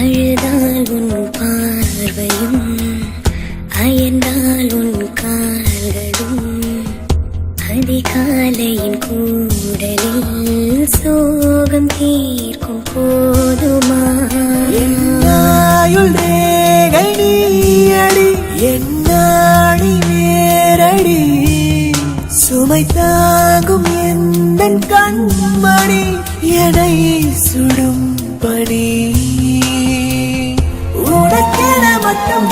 அழுதால் உன் பார்வையும் அயர்ந்தால் உன் கால்களும் அதிகாலையின் கூடலில் சோகம் தீர்க்கும் போதுமா அடி என்னாடி வேரடி சுமை தாங்கும் எந்த கண்மணி என்னை சுடும் பணி உனக்கென மட்டும்